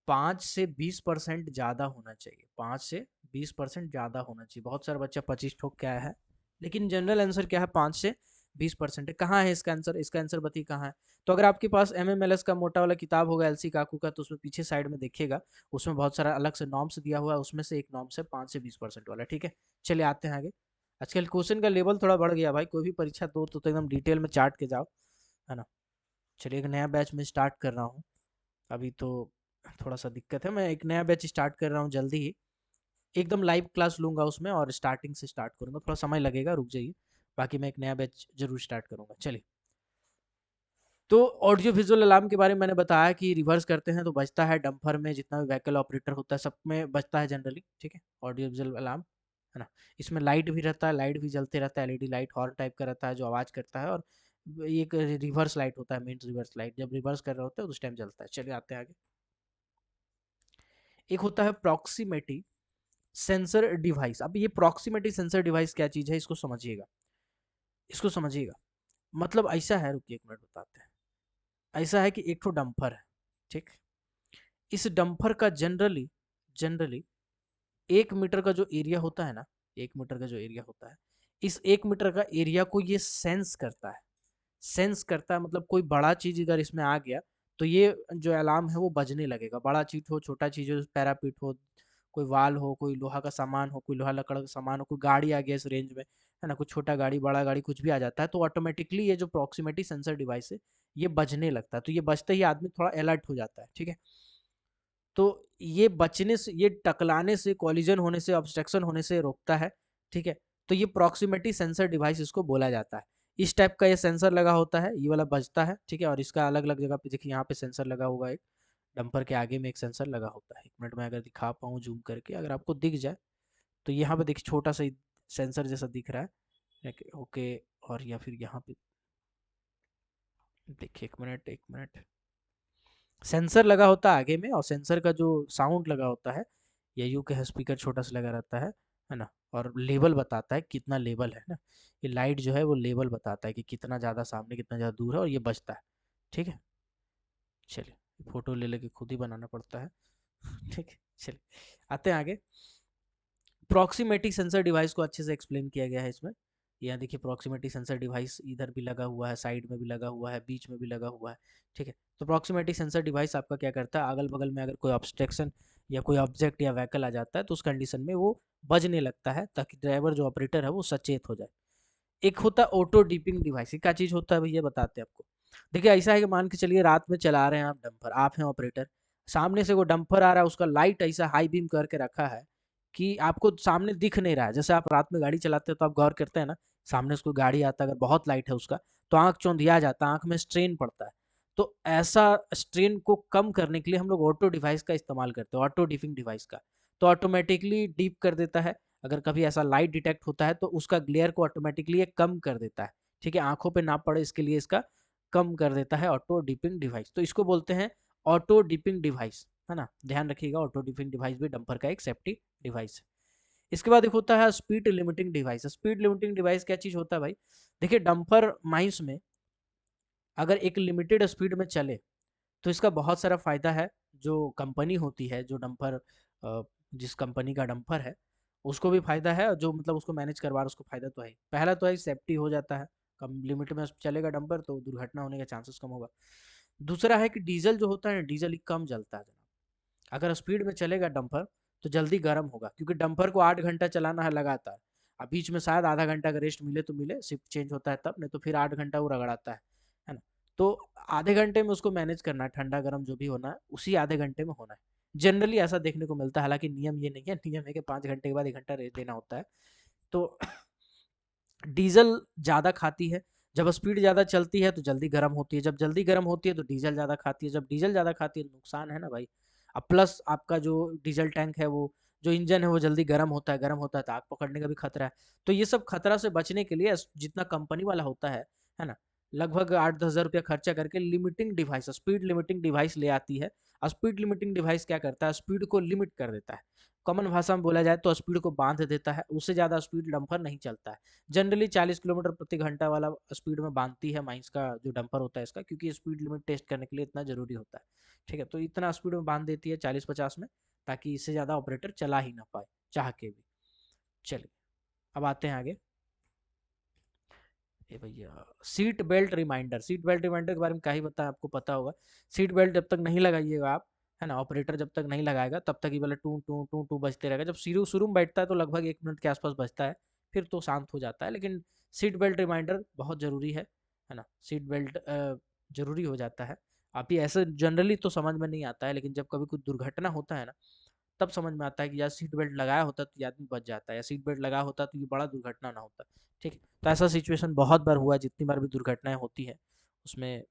5 से 20% ज़्यादा होना चाहिए, 5 से 20% ज़्यादा होना चाहिए। बहुत सारा बच्चा 25 ठोक के आया है, लेकिन जनरल आंसर क्या है, 5 से 20% है। कहाँ है इसका आंसर, इसका आंसर बताइए कहाँ है। तो अगर आपके पास एमएमएलएस का मोटा वाला किताब होगा एलसी काकू का, तो उसमें पीछे साइड में देखिएगा, उसमें बहुत सारा अलग से नॉर्म्स दिया हुआ है, उसमें से एक नॉर्म्स है 5 से 20% वाला, ठीक है। चलिए आते हैं आगे। आजकल क्वेश्चन का लेवल थोड़ा बढ़ गया भाई, कोई भी परीक्षा दो तो एकदम डिटेल में चाट के जाओ, है ना। चलिए एक नया बैच में स्टार्ट कर रहा हूँ, अभी तो थोड़ा सा दिक्कत है, मैं एक नया बैच स्टार्ट कर रहा हूँ जल्दी ही, एकदम लाइव क्लास लूंगा उसमें, और स्टार्टिंग से स्टार्ट करूंगा, थोड़ा समय लगेगा, रुक जाइए, बाकी मैं एक नया बैच जरूर स्टार्ट करूंगा। चलिए, तो ऑडियो विजुअल अलार्म के बारे में मैंने बताया कि रिवर्स करते हैं तो बजता है, डंपर में जितना भी व्हीकल ऑपरेटर होता है सब में बजता है जनरली, ठीक है, ऑडियो विजुअल अलार्म, है ना। इसमें लाइट भी रहता है, लाइट भी जलते रहता है, एलईडी लाइट हॉर्न टाइप का रहता है जो आवाज़ करता है, और एक रिवर्स लाइट होता है, मेन रिवर्स लाइट, जब रिवर्स कर रहे होते हैं उस टाइम जलता है। चलिए आते हैं आगे। एक होता है प्रॉक्सिमिटी सेंसर डिवाइस। अब ये प्रॉक्सिमिटी सेंसर डिवाइस क्या चीज़ है, इसको समझिएगा, इसको समझिएगा। मतलब ऐसा है, रुकिए 1 मिनट बताते हैं। ऐसा है कि एक तो डंपर है, ठीक, इस डंपर का जनरली जनरली 1 मीटर का जो एरिया होता है ना, 1 मीटर का जो एरिया होता है, इस 1 मीटर का एरिया को ये सेंस करता है, सेंस करता है, मतलब कोई बड़ा चीज़ अगर इसमें आ गया तो ये जो अलार्म है वो बजने लगेगा। बड़ा चीज़ हो, छोटा चीज़ हो, पैरापीट हो, कोई वाल हो, कोई लोहा का सामान हो, कोई लोहा लकड़ का सामान हो, कोई गाड़ी आ गया इस रेंज में, है ना, कुछ छोटा गाड़ी, बड़ा गाड़ी, कुछ भी आ जाता है तो ऑटोमेटिकली ये जो प्रॉक्सिमिटी सेंसर डिवाइस है ये बजने लगता है। तो ये बजते ही आदमी थोड़ा अलर्ट हो जाता है, ठीक है। तो ये बचने से, ये टकलाने से, कॉलिजन होने से, ऑब्स्ट्रक्शन होने से रोकता है, ठीक है। तो ये प्रॉक्सिमिटी सेंसर डिवाइस इसको बोला जाता है। इस टाइप का ये सेंसर लगा होता है, ये वाला बजता है, ठीक है। और इसका अलग अलग जगह पे देखिए, यहाँ पे सेंसर लगा होगा, एक डंपर के आगे में एक सेंसर लगा होता है। एक मिनट में अगर दिखा पाऊँ जूम करके, अगर आपको दिख जाए तो यहाँ पे देखिए छोटा सा सेंसर जैसा दिख रहा है, ओके। और या फिर यहाँ पे देखिए, एक मिनट, सेंसर लगा होता है आगे में, और सेंसर का जो साउंड लगा होता है, या यूं कहे स्पीकर छोटा सा लगा रहता है ना। और लेवल बताता है कितना लेवल है ना, ये लाइट जो है वो लेवल बताता है कि कितना ज़्यादा सामने, कितना ज़्यादा दूर है, और ये बजता है, ठीक है। चलिए, फोटो ले लेके खुद ही बनाना पड़ता है ठीक है। चलिए आते हैं आगे। प्रॉक्सिमिटी सेंसर डिवाइस को अच्छे से एक्सप्लेन किया गया है इसमें। यहाँ देखिए प्रॉक्सिमिटी सेंसर डिवाइस इधर भी लगा हुआ है, साइड में भी लगा हुआ है, बीच में भी लगा हुआ है, ठीक है। तो प्रॉक्सिमिटी सेंसर डिवाइस आपका क्या करता है, अगल बगल में अगर कोई ऑब्स्ट्रक्शन या कोई ऑब्जेक्ट या व्हीकल आ जाता है तो उस कंडीशन में वो बजने लगता है, ताकि ड्राइवर जो ऑपरेटर है वो सचेत हो जाए। एक होता है ऑटो डिपिंग डिवाइस। ये क्या चीज़ होता है भैया, बताते हैं आपको। देखिए ऐसा है कि मान के चलिए रात में चला रहे हैं आप डंपर, आप हैं ऑपरेटर, सामने से वो डंपर आ रहा है, उसका लाइट ऐसा हाई बीम करके रखा है कि आपको सामने दिख नहीं रहा है। जैसे आप रात में गाड़ी चलाते हो तो आप गौर करते हैं ना, सामने से कोई गाड़ी आता है, अगर बहुत लाइट है उसका, तो आंख चौंधिया जाता है, आंख में स्ट्रेन पड़ता है। तो ऐसा स्ट्रेन को कम करने के लिए हम लोग ऑटो डिवाइस का इस्तेमाल करते हैं, ऑटो डिपिंग डिवाइस का। तो ऑटोमेटिकली डीप कर देता है, अगर कभी ऐसा लाइट डिटेक्ट होता है तो उसका ग्लेयर को ऑटोमेटिकली ये कम कर देता है, ठीक है। आंखों पे ना पड़े इसके लिए इसका कम कर देता है ऑटो डिपिंग डिवाइस। तो इसको बोलते हैं ऑटो डिपिंग डिवाइस, है ना, ध्यान रखिएगा। ऑटो डिपिंग डिवाइस भी डंपर का एक सेफ्टी डिवाइस है। इसके बाद एक होता है speed limiting device. Speed limiting device क्या चीज होता है भाई, देखिए डंपर माइंस में अगर एक लिमिटेड स्पीड में चले तो इसका बहुत सारा फायदा है। जो कंपनी होती है, जो डंपर जिस कंपनी का डंपर है उसको भी फायदा है, और जो मतलब उसको मैनेज करवा रहा है उसको फायदा तो है। पहला तो है सेफ्टी हो जाता है, कम लिमिट में चलेगा डंपर तो दुर्घटना होने का चांसेस कम होगा। दूसरा है कि डीजल जो होता है, डीजल ही कम जलता है जनाब। अगर स्पीड में चलेगा डंपर तो जल्दी गर्म होगा, क्योंकि डंपर को 8 घंटा चलाना है लगातार। अब बीच में शायद आधा घंटा का रेस्ट मिले तो मिले, शिफ्ट चेंज होता है तब, नहीं तो फिर 8 घंटा वो रगड़ाता है ना। तो आधे घंटे में उसको मैनेज करना है, ठंडा गर्म जो भी होना है उसी आधे घंटे में होना है। जनरली ऐसा देखने को मिलता है, हालांकि नियम ये नहीं है, नियम है कि 5 घंटे के बाद 1 घंटा रेस्ट देना होता है। तो डीजल ज़्यादा खाती है, जब स्पीड ज़्यादा चलती है तो जल्दी गर्म होती है, जब जल्दी गर्म होती है तो डीजल ज़्यादा खाती है, जब डीजल ज़्यादा खाती है तो नुकसान है ना भाई। अब प्लस आपका जो डीजल टैंक है, वो जो इंजन है वो जल्दी गर्म होता है, गर्म होता है तो आग पकड़ने का भी खतरा है। तो ये सब खतरा से बचने के लिए जितना कंपनी वाला होता है ना, लगभग 8-10 हज़ार रुपया खर्चा करके limiting device, speed limiting device ले आती है। स्पीड लिमिटिंग डिवाइस क्या करता है, स्पीड को लिमिट कर देता है। कॉमन भाषा में बोला जाए तो स्पीड को बांध देता है, उससे ज़्यादा स्पीड डंपर नहीं चलता है। जनरली 40 किलोमीटर प्रति घंटा वाला स्पीड में बांधती है माइंस का जो डंपर होता है इसका, क्योंकि स्पीड लिमिट टेस्ट करने के लिए इतना जरूरी होता है, ठीक है। तो इतना स्पीड में बांध देती है 40-50 में, ताकि इससे ज़्यादा ऑपरेटर चला ही ना पाए चाह के भी। चलिए अब आते हैं आगे। ये भैया seat belt reminder, seat belt reminder के बारे में क्या ही बताएं, आपको पता होगा। सीट बेल्ट जब तक नहीं लगाइएगा आप, है ना, ऑपरेटर जब तक नहीं लगाएगा तब तक ही वाला टू टू टू टू बजते रहेगा। जब शुरू शुरू में बैठता है तो लगभग 1 मिनट के आसपास बजता है, फिर तो शांत हो जाता है। लेकिन सीट बेल्ट रिमाइंडर बहुत ज़रूरी है ना। सीट बेल्ट ज़रूरी हो जाता है। आप ये ऐसे जनरली तो समझ में नहीं आता है, लेकिन जब कभी कुछ दुर्घटना होता है ना, तब समझ में आता है कि यार सीट बेल्ट लगाया होता तो ये आदमी बच जाता है, या सीट बेल्ट लगा होता तो ये बड़ा दुर्घटना ना होता, ठीक है। तो ऐसा सिचुएशन बहुत बार हुआ है, जितनी बार भी दुर्घटनाएं होती है उसमें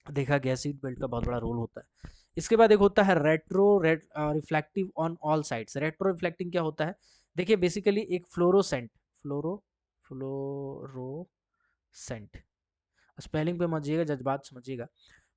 देखा गया सीट बेल्ट का बहुत बड़ा रोल होता है। इसके बाद एक होता है retro reflective on all sides. Retro reflecting क्या होता है, देखिए बेसिकली एक फ्लोरोसेंट, फ्लोरोसेंट, स्पेलिंग पे मजिएगा, जज्बात समझिएगा।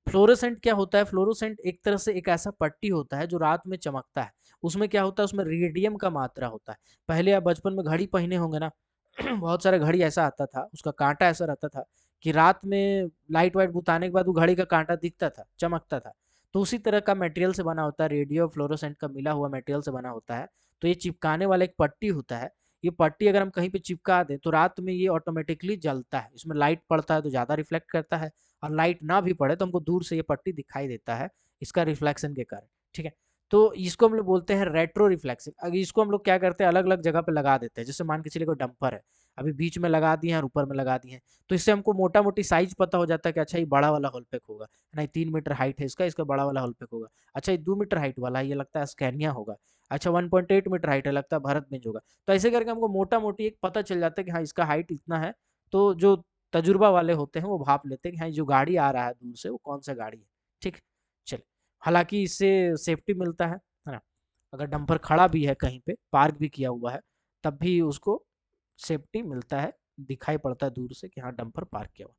फ्लोरोसेंट क्या होता है, फ्लोरोसेंट एक तरह से एक ऐसा पट्टी होता है जो रात में चमकता है। उसमें क्या होता है, उसमें रेडियम का मात्रा होता है। पहले आप बचपन में घड़ी पहने होंगे ना बहुत सारा घड़ी ऐसा आता था, उसका कांटा ऐसा रहता था कि रात में लाइट वाइट बुताने के बाद वो घड़ी का कांटा दिखता था, चमकता था। तो उसी तरह का मटेरियल से बना होता है, रेडियो फ्लोरोसेंट का मिला हुआ मटेरियल से बना होता है। तो ये चिपकाने वाला एक पट्टी होता है, ये पट्टी अगर हम कहीं पे चिपका दें तो रात में ये ऑटोमेटिकली जलता है, इसमें लाइट पड़ता है तो ज़्यादा रिफ्लेक्ट करता है, और लाइट ना भी पड़े तो हमको दूर से ये पट्टी दिखाई देता है इसका रिफ्लेक्शन के कारण। ठीक है, तो इसको हम लोग बोलते हैं रेट्रो रिफ्लेक्शन। अगर इसको हम लोग क्या करते हैं, अलग अलग जगह पे लगा देते हैं। जैसे मान के चलिए कोई डंपर है, अभी बीच में लगा दिए हैं और ऊपर में लगा दिए हैं, तो इससे हमको मोटा मोटी साइज पता हो जाता है कि अच्छा ये बड़ा वाला होलपेक होगा, नहीं 3 मीटर हाइट है इसका, इसका बड़ा वाला होलपेक होगा। अच्छा ये 2 मीटर हाइट वाला है, ये लगता है स्कैनिया होगा। अच्छा 1.8 मीटर हाइट है, लगता है भारत बेंज होगा। तो ऐसे करके हमको मोटा मोटी एक पता चल जाता है कि हाँ इसका हाइट इतना है। तो जो तजुर्बा वाले होते हैं वो भाप लेते हैं कि हाँ जो गाड़ी आ रहा है दूर से वो कौन सा गाड़ी है। ठीक, चलिए, हालांकि इससे सेफ्टी मिलता है ना। अगर डंपर खड़ा भी है कहीं पे, पार्क भी किया हुआ है, तब भी उसको सेफ्टी मिलता है, दिखाई पड़ता है दूर से कि हाँ डंपर पार्क किया हुआ।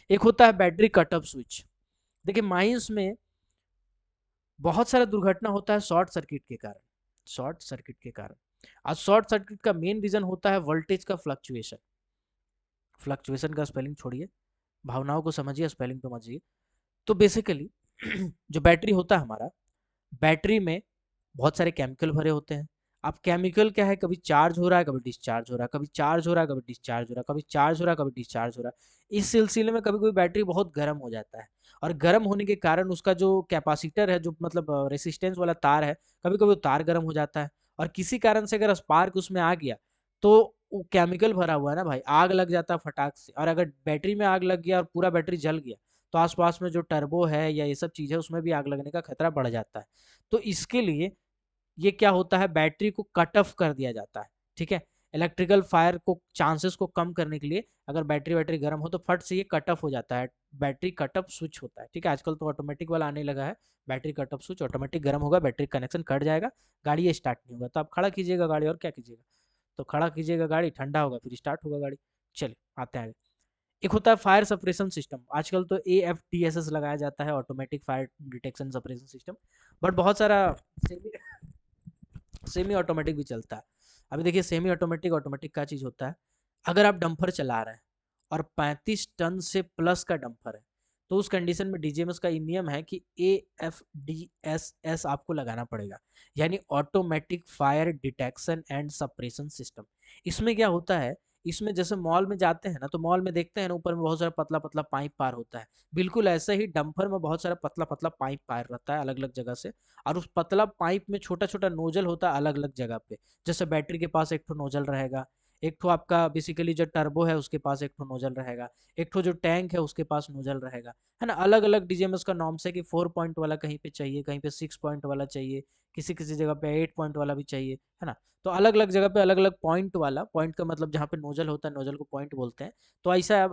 एक होता है बैटरी कटअप स्विच। देखिए माइंस में बहुत सारा दुर्घटना होता है शॉर्ट सर्किट के कारण। शॉर्ट सर्किट के कारण, आज शॉर्ट सर्किट का मेन रीजन होता है वोल्टेज का फ्लक्चुएशन। फ्लक्चुएशन का स्पेलिंग छोड़िए, भावनाओं को समझिए, स्पेलिंग पे मत जाइए। तो बेसिकली जो बैटरी होता है हमारा, बैटरी में बहुत सारे केमिकल भरे होते हैं। अब केमिकल क्या है, कभी चार्ज हो रहा है कभी डिस्चार्ज हो रहा है, कभी चार्ज हो रहा है कभी डिस्चार्ज हो रहा है, कभी चार्ज हो रहा है कभी डिस्चार्ज हो रहा है। इस सिलसिले में कभी कभी बैटरी बहुत गर्म हो जाता है, और गर्म होने के कारण उसका जो कैपेसिटर है, जो मतलब रेसिस्टेंस वाला तार है, कभी कभी वो तार गर्म हो जाता है। और किसी कारण से अगर स्पार्क उसमें आ गया, तो वो केमिकल भरा हुआ है ना भाई, आग लग जाता है फटाक से। और अगर बैटरी में आग लग गया और पूरा बैटरी जल गया, तो आसपास में जो टर्बो है या ये सब चीज़ है उसमें भी आग लगने का खतरा बढ़ जाता है। तो इसके लिए ये क्या होता है, बैटरी को कट ऑफ कर दिया जाता है। ठीक है, इलेक्ट्रिकल फायर को चांसेस को कम करने के लिए, अगर बैटरी बैटरी गर्म हो तो फट से ये कट ऑफ हो जाता है, बैटरी कट ऑफ स्विच होता है। ठीक है, आजकल तो ऑटोमेटिक वाला आने लगा है, battery cut off switch automatic गर्म होगा, बैटरी कनेक्शन कट जाएगा, गाड़ी स्टार्ट नहीं होगा। तो आप खड़ा कीजिएगा गाड़ी, और क्या कीजिएगा, तो खड़ा कीजिएगा गाड़ी, ठंडा होगा फिर स्टार्ट होगा गाड़ी। चलिए आते हैं आगे। एक होता है फायर सप्रेशन सिस्टम। आजकल तो AFDSS लगाया जाता है, automatic fire detection suppression system. But बहुत सारा सेमी सेमी ऑटोमेटिक भी चलता है। अभी देखिए सेमी ऑटोमेटिक ऑटोमेटिक का चीज़ होता है, अगर आप डंपर चला रहे हैं और 35 टन से प्लस का डंपर है, तो उस कंडीशन में DGMS का ये नियम है कि AFDSS आपको लगाना पड़ेगा, यानी automatic fire detection and suppression system. इसमें क्या होता है, इसमें जैसे मॉल में जाते हैं ना, तो मॉल में देखते हैं ना ऊपर में बहुत सारा पतला पतला पाइप पार होता है, बिल्कुल ऐसे ही डंपर में बहुत सारा पतला पतला पाइप पार रहता है अलग अलग जगह से। और उस पतला पाइप में छोटा छोटा नोजल होता है अलग अलग जगह पे। जैसे बैटरी के पास एक ठो नोजल रहेगा, एक ठो आपका बेसिकली जो टर्बो है उसके पास एक ठो नोजल रहेगा, एक ठो जो टैंक है उसके पास नोजल रहेगा, है ना। अलग अलग DGMS का नॉर्म से कि 4 पॉइंट वाला कहीं पे चाहिए, कहीं पे 6 पॉइंट वाला चाहिए, किसी किसी जगह पे 8 पॉइंट वाला भी चाहिए, है ना। तो अलग अलग जगह पे अलग अलग पॉइंट वाला, पॉइंट का मतलब जहाँ पे नोजल होता है, नोजल को पॉइंट बोलते हैं। तो ऐसा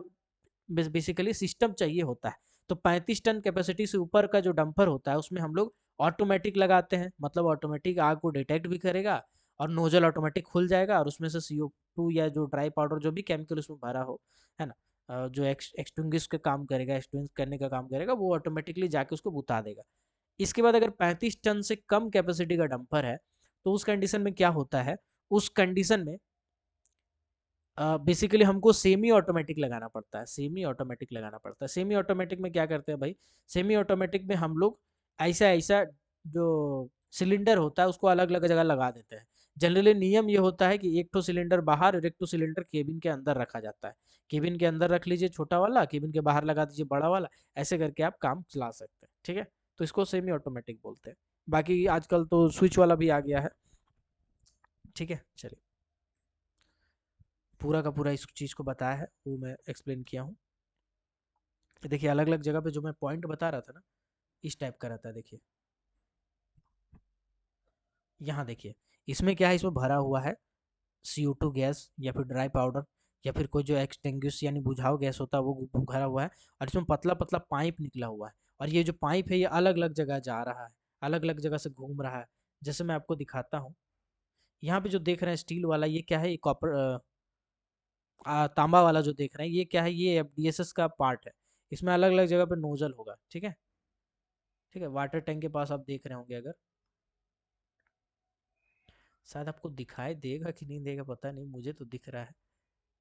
बेसिकली सिस्टम चाहिए होता है। तो 35 टन कैपेसिटी से ऊपर का जो डंपर होता है उसमें हम लोग ऑटोमेटिक लगाते हैं, मतलब ऑटोमेटिक आग को डिटेक्ट भी करेगा, और नोजल ऑटोमेटिक खुल जाएगा, और उसमें से CO2 या जो ड्राई पाउडर जो भी केमिकल उसमें भरा हो, है ना, जो एक्सटिंग्विश का काम करेगा, एक्सटिंग्विश करने का काम करेगा, वो ऑटोमेटिकली जाके उसको बुता देगा। इसके बाद अगर 35 टन से कम कैपेसिटी का डंपर है, तो उस कंडीशन में क्या होता है, उस कंडीशन में बेसिकली हमको सेमी ऑटोमेटिक लगाना पड़ता है, सेमी ऑटोमेटिक लगाना पड़ता है। सेमी ऑटोमेटिक में क्या करते हैं भाई, सेमी ऑटोमेटिक में हम लोग ऐसा ऐसा जो सिलेंडर होता है उसको अलग अलग जगह लगा देते हैं। जनरली नियम ये होता है कि एक तो सिलेंडर बाहर और एक तो सिलेंडर केबिन के अंदर रखा जाता है। केबिन के अंदर रख लीजिए छोटा वाला, केबिन के बाहर लगा दीजिए बड़ा वाला, ऐसे करके आप काम चला सकते हैं। ठीक है, तो इसको सेमी ऑटोमेटिक बोलते हैं। बाकी आजकल तो स्विच वाला भी आ गया है। ठीक है, चलिए, पूरा का पूरा इस चीज़ को बताया है, वो मैं एक्सप्लेन किया हूँ। देखिए अलग अलग जगह पे जो मैं पॉइंट बता रहा था ना, इस टाइप का रहता है। देखिए यहाँ देखिए, इसमें क्या है, इसमें भरा हुआ है CO2 गैस या फिर ड्राई पाउडर, या फिर कोई जो एक्सटिंग्विश यानी बुझाऊ गैस होता है वो भरा हुआ है, और इसमें पतला पतला पाइप निकला हुआ है। और ये जो पाइप है ये अलग अलग जगह जा रहा है, अलग अलग जगह से घूम रहा है। जैसे मैं आपको दिखाता हूँ, यहाँ पे जो देख रहे हैं स्टील वाला, ये क्या है, ये कॉपर तांबा वाला जो देख रहे हैं ये क्या है, ये FDSS का पार्ट है। इसमें अलग अलग जगह पे नोजल होगा। ठीक है, ठीक है, वाटर टैंक के पास आप देख रहे होंगे अगर, शायद आपको दिखाई देगा कि नहीं देगा पता नहीं, मुझे तो दिख रहा है।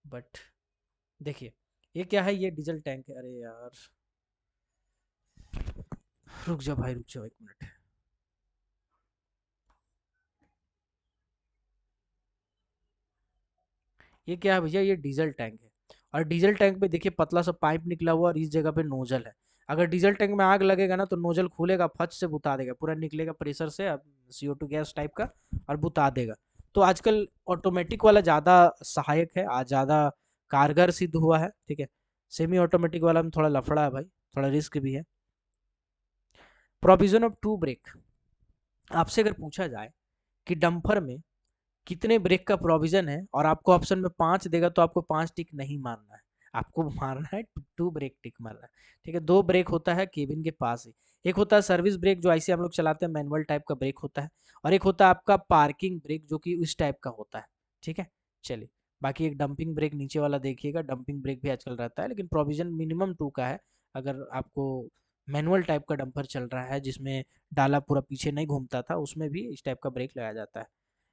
बट देखिए ये क्या है, ये डीजल टैंक है। अरे यार रुक जाओ भाई, रुक जाओ 1 मिनट। ये क्या है भैया, ये डीजल टैंक है। और डीजल टैंक पे देखिए पतला सा पाइप निकला हुआ और इस जगह पे नोजल है। अगर डीजल टैंक में आग लगेगा ना तो नोजल खुलेगा, फट से बुता देगा, पूरा निकलेगा प्रेशर से अब CO2 गैस टाइप का, और बुता देगा। तो आजकल ऑटोमेटिक वाला ज़्यादा सहायक है, आज ज़्यादा कारगर सिद्ध हुआ है, ठीक है। सेमी ऑटोमेटिक वाला में थोड़ा लफड़ा है भाई, थोड़ा रिस्क भी है। प्रोविजन ऑफ टू ब्रेक, आपसे अगर पूछा जाए कि डंपर में कितने ब्रेक का प्रोविजन है और आपको ऑप्शन में 5 देगा तो आपको 5 टिक नहीं मारना है, आपको मारना है 2 ब्रेक टिक मारना है, ठीक है। 2 ब्रेक होता है केबिन के पास ही। एक होता है सर्विस ब्रेक जो ऐसे हम लोग चलाते हैं, मैनुअल टाइप का ब्रेक होता है। और एक होता है आपका पार्किंग ब्रेक जो कि इस टाइप का होता है, ठीक है। चलिए, बाकी एक डंपिंग ब्रेक नीचे वाला देखिएगा, डंपिंग ब्रेक भी आजकल रहता है, लेकिन प्रोविजन मिनिमम 2 का है। अगर आपको मैनुअल टाइप का डंपर चल रहा है जिसमें डाला पूरा पीछे नहीं घूमता था, उसमें भी इस टाइप का ब्रेक लगाया जाता है।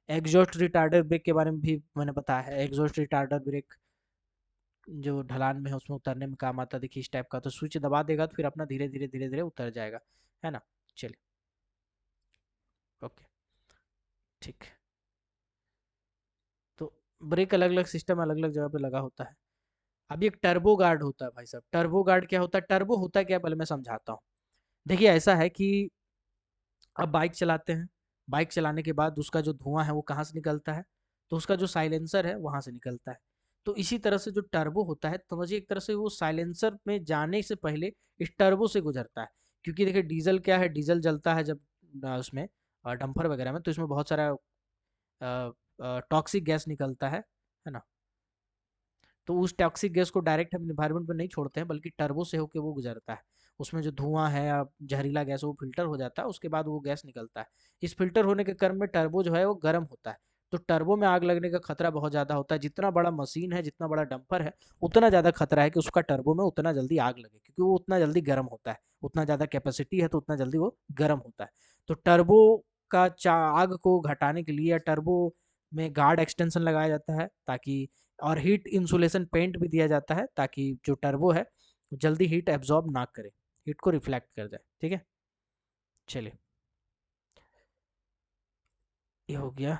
एग्जॉस्ट रिटार्डर ब्रेक के बारे में भी मैंने बताया है। एग्जॉस्ट रिटार्डर ब्रेक जो ढलान में है उसमें उतरने में काम आता है, देखिए इस टाइप का, तो स्विच दबा देगा तो फिर अपना धीरे धीरे धीरे धीरे उतर जाएगा, है ना। चलिए, ओके, ठीक। तो ब्रेक अलग अलग सिस्टम अलग अलग जगह पे लगा होता है। अब एक टर्बो गार्ड होता है भाई साहब। टर्बो गार्ड क्या होता है, टर्बो होता है क्या, पहले मैं समझाता हूँ। देखिए ऐसा है कि अब बाइक चलाते हैं, बाइक चलाने के बाद उसका जो धुआं है वो कहाँ से निकलता है, तो उसका जो साइलेंसर है वहां से निकलता है। तो इसी तरह से जो टर्बो होता है, समझिए एक तरह से वो साइलेंसर में जाने से पहले इस टर्बो से गुजरता है। क्योंकि देखिए डीजल क्या है, डीजल जलता है जब उसमें डंपर वगैरह में, तो इसमें बहुत सारा टॉक्सिक गैस निकलता है ना। तो उस टॉक्सिक गैस को डायरेक्ट हम इन्वायरमेंट में नहीं छोड़ते हैं, बल्कि टर्बो से होकर वो गुजरता है। उसमें जो धुआं है या जहरीला गैस वो फिल्टर हो जाता है, उसके बाद वो गैस निकलता है। इस फिल्टर होने के क्रम में टर्बो जो है वो गर्म होता है। तो टर्बो में आग लगने का खतरा बहुत ज़्यादा होता है। जितना बड़ा मशीन है, जितना बड़ा डंपर है, उतना ज़्यादा खतरा है कि उसका टर्बो में उतना जल्दी आग लगे, क्योंकि वो उतना जल्दी गर्म होता है। उतना ज़्यादा कैपेसिटी है तो उतना जल्दी वो गर्म होता है। तो टर्बो का आग को घटाने के लिए या टर्बो में गार्ड एक्सटेंशन लगाया जाता है, ताकि और हीट इंसुलेशन पेंट भी दिया जाता है, ताकि जो टर्बो है जल्दी हीट एब्जॉर्ब ना करे, हीट को रिफ्लेक्ट कर जाए, ठीक है। चलिए, ये हो गया।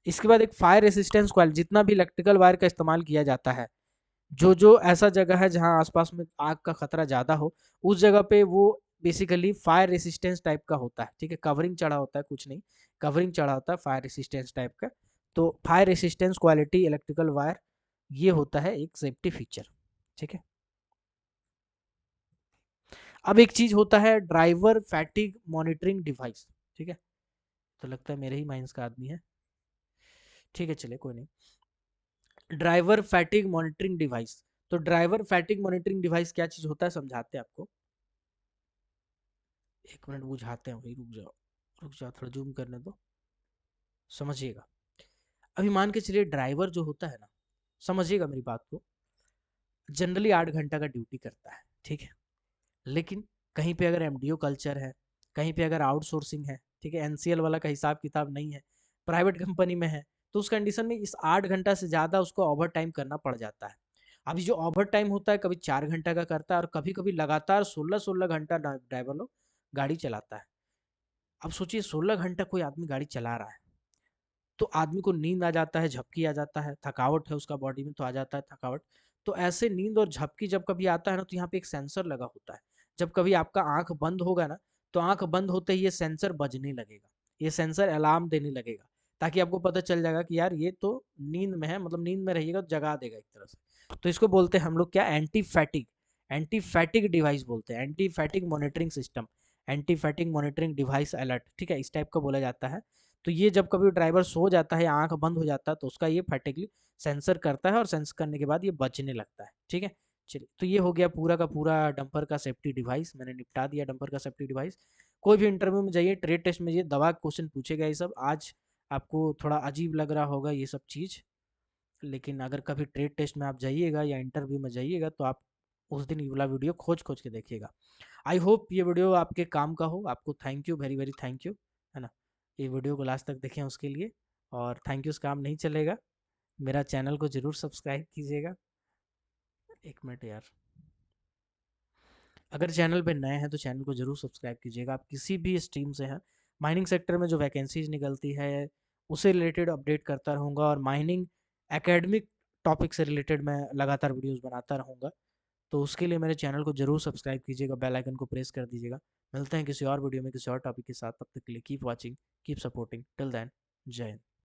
इसके बाद एक फायर रेसिस्टेंस कॉइल, जितना भी इलेक्ट्रिकल वायर का इस्तेमाल किया जाता है, जो जो ऐसा जगह है जहां आसपास में आग का खतरा ज़्यादा हो, उस जगह पे वो बेसिकली फायर रेसिस्टेंस टाइप का होता है, ठीक है। कवरिंग चढ़ा होता है, कुछ नहीं, कवरिंग चढ़ा होता है फायर रेसिस्टेंस टाइप का। तो fire resistance quality electrical wire, ये होता है एक सेफ्टी फीचर, ठीक है। अब एक चीज होता है ड्राइवर फैटिग मॉनिटरिंग डिवाइस, ठीक है। तो लगता है मेरे ही माइंस का आदमी है, ठीक है, चलिए कोई नहीं। ड्राइवर फैटिग मॉनिटरिंग डिवाइस, तो ड्राइवर फैटिग मॉनिटरिंग डिवाइस क्या चीज होता है, समझाते हैं आपको। एक मिनट बुझाते हैं भाई, रुक जाओ, रुक जाओ, थोड़ा जूम करने दो, समझिएगा। अभी मान के चलिए ड्राइवर जो होता है ना, समझिएगा मेरी बात को, जनरली 8 घंटा का ड्यूटी करता है, ठीक है। लेकिन कहीं पे अगर MDO कल्चर है, कहीं पे अगर आउटसोर्सिंग है, ठीक है, NCL वाला का हिसाब किताब नहीं है, प्राइवेट कंपनी में है, तो उस कंडीशन में इस 8 घंटा से ज़्यादा उसको ओवर टाइम करना पड़ जाता है। अभी जो ओवर टाइम होता है कभी 4 घंटा का करता है और कभी कभी लगातार 16-16 घंटा ड्राइवर लोग गाड़ी चलाता है। अब सोचिए 16 घंटा कोई आदमी गाड़ी चला रहा है, तो आदमी को नींद आ जाता है, झपकी आ जाता है, थकावट है उसका बॉडी में तो आ जाता है थकावट। तो ऐसे नींद और झपकी जब कभी आता है ना, तो यहाँ पे एक सेंसर लगा होता है। जब कभी आपका आंख बंद होगा ना, तो आंख बंद होते ही ये सेंसर बजने लगेगा, ये सेंसर अलार्म देने लगेगा, ताकि आपको पता चल जाएगा कि यार ये तो नींद में है, मतलब नींद में रहिएगा तो जगा देगा एक तरह से। तो इसको बोलते हैं हम लोग क्या, anti fatigue, anti fatigue device बोलते हैं, anti fatigue monitoring system, anti fatigue monitoring device alert, ठीक है, इस टाइप का बोला जाता है। तो ये जब कभी ड्राइवर सो जाता है या आंख बंद हो जाता है, तो उसका ये फैटिगली सेंसर करता है और सेंस करने के बाद ये बचने लगता है, ठीक है। चलिए, तो ये हो गया पूरा का पूरा डंपर का सेफ्टी डिवाइस, मैंने निपटा दिया डंपर का सेफ्टी डिवाइस। कोई भी इंटरव्यू में जाइए, ट्रेड टेस्ट में जाइए, दवा क्वेश्चन पूछेगा ये सब। आज आपको थोड़ा अजीब लग रहा होगा ये सब चीज़, लेकिन अगर कभी ट्रेड टेस्ट में आप जाइएगा या इंटरव्यू में जाइएगा तो आप उस दिन ये वाला वीडियो खोज खोज के देखिएगा। आई होप ये वीडियो आपके काम का हो। आपको thank you, very very thank you, है ना। ये वीडियो को लास्ट तक देखें उसके लिए, और थैंक यू से काम नहीं चलेगा। मेरा चैनल को ज़रूर सब्सक्राइब कीजिएगा। एक मिनट यार, अगर चैनल पे नए हैं तो चैनल को ज़रूर सब्सक्राइब कीजिएगा। आप किसी भी स्ट्रीम से हैं, माइनिंग सेक्टर में जो वैकेंसीज निकलती है उसे रिलेटेड अपडेट करता रहूँगा, और माइनिंग एकेडमिक टॉपिक से रिलेटेड मैं लगातार वीडियोस बनाता रहूँगा। तो उसके लिए मेरे चैनल को ज़रूर सब्सक्राइब कीजिएगा, बेल आइकन को प्रेस कर दीजिएगा। मिलते हैं किसी और वीडियो में किसी और टॉपिक के साथ, तब तक के लिए keep watching, keep supporting, till then Jai Hind.